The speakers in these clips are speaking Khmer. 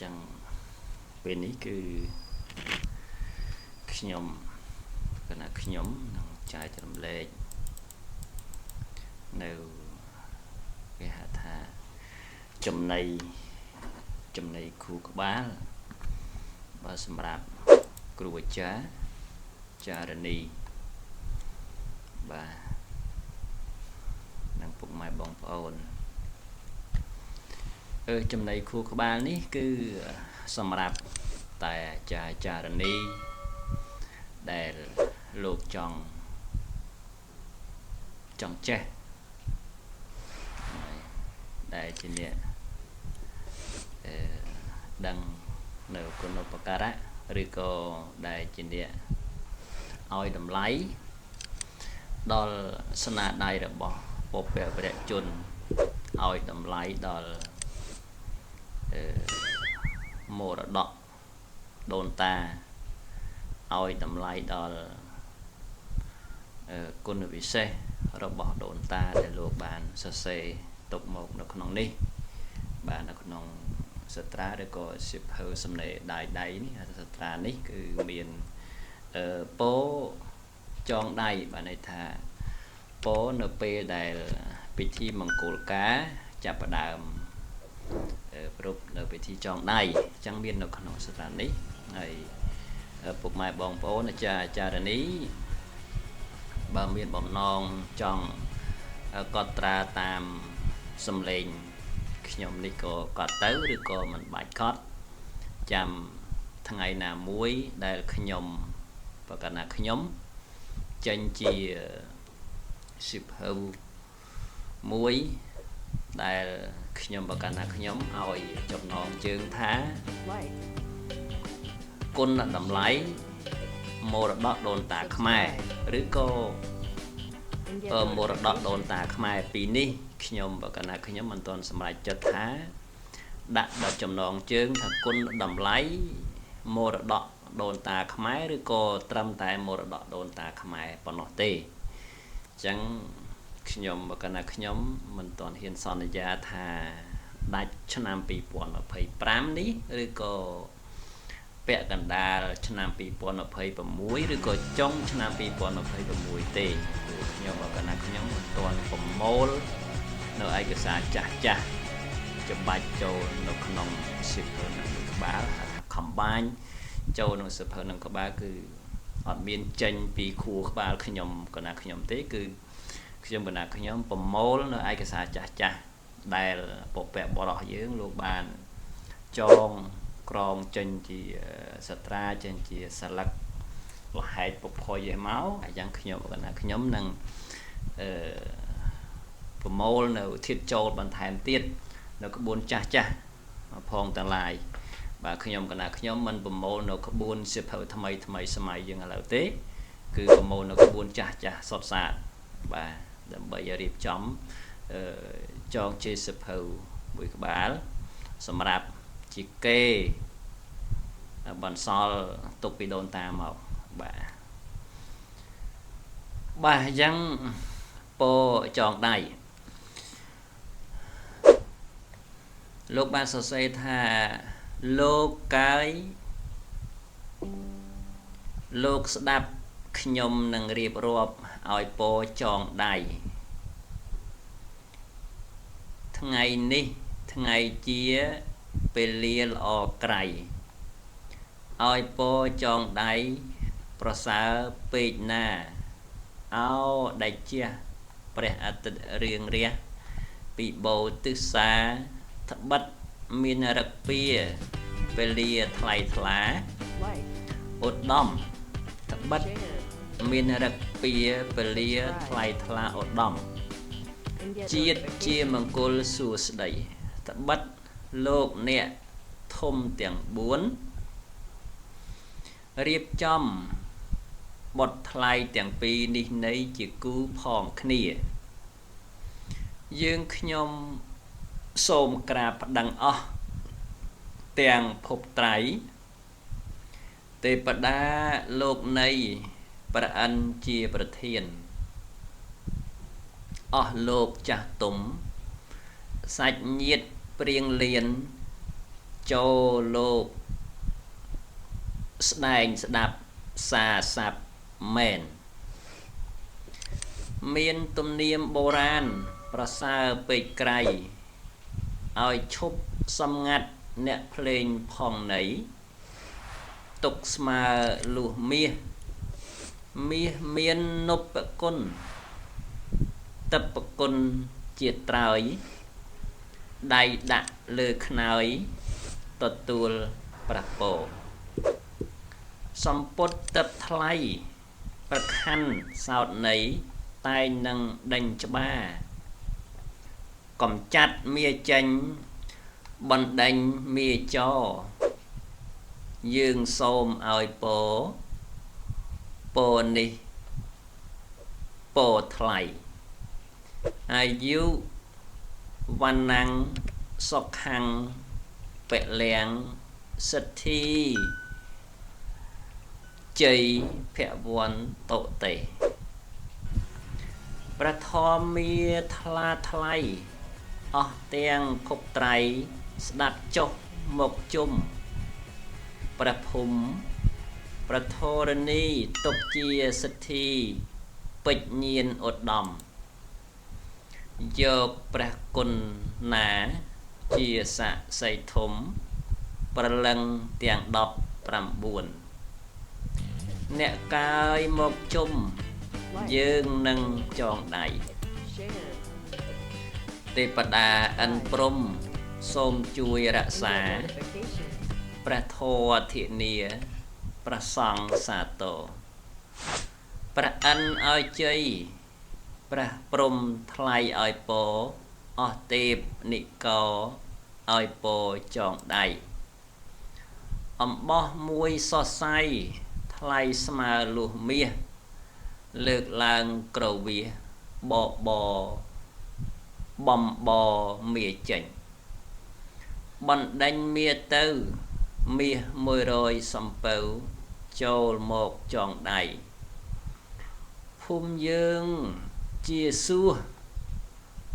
ចឹងពេលនេះគឺខ្ញុំគណៈខ្ញុំនឹងចែករំលែកនៅគេហៅថាចំណីគូក្បាលបើសម្រាប់គ្រូអាចារ្យចារនីបាទនិងពុកម៉ែបងប្អូនចំណីខួរក្បាលនេះគឺសម្រាប់តែចារនីដែលលោកចង់ចេះដែលជាអ្នកដឹងនៅគុណូបការៈឬក៏ដែលជាអ្នកឲ្យតម្លៃដល់ស្នាដៃរបស់ពុព្វវរជនឲ្យតម្លៃដល់មរតកដូនតាឲ្យតម្លៃដល់គុណវិសេសរបស់ដូនតាដែលលោកបានសរសេរទុកមកនៅក្នុងនេះបាទនៅក្នុងសត្រាឬក៏សិភៅសំណេរដៃនេះសត្រានេះគឺមានពោចងដៃបាទន័យថាពោនៅពេលដែលពិធីមង្គលការចាប់ផ្ដើមប្រពនៅពិធីចងដៃអញ្ចឹងមាននៅក្នុងសត្រានេះហើយពុកម៉ែបងប្អូនអាចារ្យនីបើមានបំណងចង់កត់ត្រាតាមសំឡេងខ្ញុំនេះក៏កត់ទៅឬក៏មិនបាច់កត់ចាំថ្ងៃណាមួយដែលខ្ញុំប្រកាសណាខ្ញុំចេញជាសិភៅមួយដែលខ្ញុំប្រកាសណាខ្ញុំឲ្យចំណងជើងថាគុណតម្លៃមរតកដូនតាខ្មែរឬក៏មរតកដូនតាខ្មែរពីនេះខ្ញុំប្រកាសណាខ្ញុំមិនទាន់សម្រេចចិត្តថាដាក់ដល់ចំណងជើងថាគុណតម្លៃមរតកដូនតាខ្មែរឬក៏ត្រឹមតែមរតកដូនតាខ្មែរប៉ុណ្ណោះទេអញ្ចឹងខ្ញុំប្រកាសណាខ្ញុំមិនទាន់ហ៊ានសន្យាថាដាច់ឆ្នាំ2025នេះឬក៏ពាក់កណ្ដាលឆ្នាំ2026ឬក៏ចុងឆ្នាំ2026ទេខ្ញុំប្រកាសណាខ្ញុំមិនទាន់ប្រមូលនៅឯកសារចាស់ច្បាច់ចូលនៅក្នុងសិភៅនឹងក្បាលហៅថាខំបាញ់ចូលក្នុងសិភៅនឹងក្បាលគឺអត់មានចេញពីខួរក្បាលខ្ញុំកណាខ្ញុំទេគឺខ្ញុំកណាខ្ញុំប្រមូលនៅឯកសារចាស់ដែលពុព្វបុរសយើងលោកបានចងក្រងចេញជាសត្រាចេញជាសលឹកលហែកពុភ័យឲ្យមកហើយយ៉ាងខ្ញុំកណាខ្ញុំនឹងប្រមូលនៅធាតុចូលបន្ថែមទៀតនៅក្បួនចាស់ផងទាំងឡាយបាទខ្ញុំកណាខ្ញុំមិនប្រមូលនៅក្បួនសិភៅថ្មីសម័យយើងឥឡូវទេគឺប្រមូលនៅក្បួនចាស់សុទ្ធសាធបាទដើម្បីរៀបចំចងជាសិភៅមួយក្បាលសម្រាប់ជាគេបន្សល់ទុកពីដូនតាមកបាទអញ្ចឹងពោចងដៃលោកបានសរសេរថាលោកកាយលោកស្ដាប់ខ្ញុំនឹងរៀបរាប់ឲ្យពោចងដៃថ្ងៃនេះថ្ងៃជាពេលលាល្អក្រៃឲ្យពោចងដៃប្រសើរពេកណាអោដៃជះព្រះអាទិត្យរៀងរះពីបោទិសាត្បិតមានរកពីពេលលាថ្លៃថ្លាឧត្តមត្បិតមានរកពីពេលលាថ្លៃថ្លាឧត្តមជាតិជាមង្គលសួស្តីត្បិតលោកអ្នកធំទាំង4រៀបចំបទថ្លៃទាំងពីរនេះនៃជាគូផងគ្នាយើងខ្ញុំសូមក្រាបប្តឹងអស់ទាំងភពត្រៃទេពតាលោកនៃព្រះអិនជាប្រធានអស់លោកចាស់ទុំសាច់ញាតិព្រៀងលៀន ចូលលោកស្ដែងស្ដាប់សារស័ព្ទមែនមានទំនៀមបុរាណប្រសើរពេកក្រៃឲ្យឈប់សម្ងាត់អ្នកភ្លេងផងណីទុកស្មើលុះមាសមាននពគុណតបគុណជាត្រើយដៃដាក់លើខ្នើយទទួលប្រពោសម្ពុតទឹកថ្លៃប្រខ័ណ្ឌសោតន័យតែងនឹងដេញច្បារកំចាត់មាចេញបណ្ដេញមាចយើងសូមឲ្យពោនេះពោថ្លៃអាយុវណ្ណังសុខੰពលំសិទ្ធិជ័យភវន្តតុតេប្រធម្មាថ្លាថ្លៃអស់ទាំងភពត្រៃស្ដាប់ចុះមកជុំព្រះភូមិប្រធរណីទុកជាសិទ្ធិពេជ្ញៀនឧត្តមយកព្រះគុណណាជាស័ក្តិសិទ្ធិធំប្រលឹងទាំង19អ្នកកាយមកជុំយើងនឹងចងដៃទេពតាអិនព្រំសូមជួយរក្សាព្រះធម៌ធានាព្រះសង្ឃសាទរព្រះអិនឲ្យជ័យព្រះព្រំថ្លៃឲ្យពរអស់ទេពនិកោឲ្យពរចងដៃអំបោះមួយសរសៃថ្លៃស្មើលុះមាសលើកឡើងក្រវាបបំមាចេញបណ្ដេញមាទៅមាស100សំពៅចូលមកចងដៃភូមិយើងជាសួរ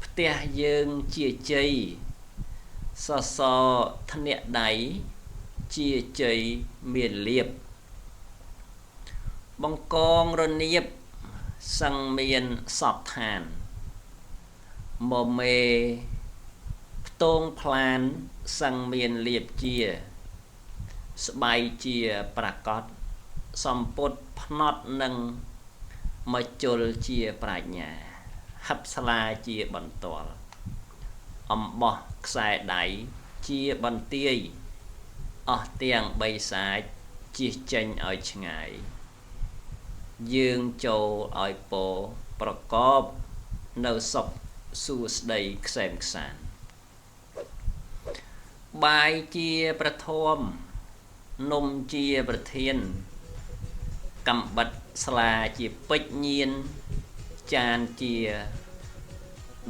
ផ្ទះយើងជាជ័យសសរធ្នាក់ដៃជាជ័យមានលៀបបង្កងរនៀបសឹងមានសពឋានមកមេផ្ទងផ្លានសឹងមានលៀបជាស្បៃជាប្រកបសម្ពុតភ្នត់នឹងមកជុលជាប្រាជ្ញាហឹបស្លាជាបន្ទាល់អំបោះខ្សែដៃជាបន្ទាយអស់ទាំង3សាច់ជិះចេញឲ្យឆ្ងាយយើងចូលឲ្យពោប្រកបនៅសុខសួស្តីខ្សែមខ្សានបាយជាប្រធមនំជាប្រធានកំបិតស្លាជាពេជ្ញៀនចានជា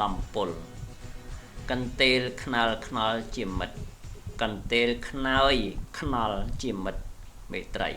ដំពុលកន្ទេលខ្នល់ជាមិត្តកន្ទេលខ្នើយខ្នល់ជាមិត្តមេត្រី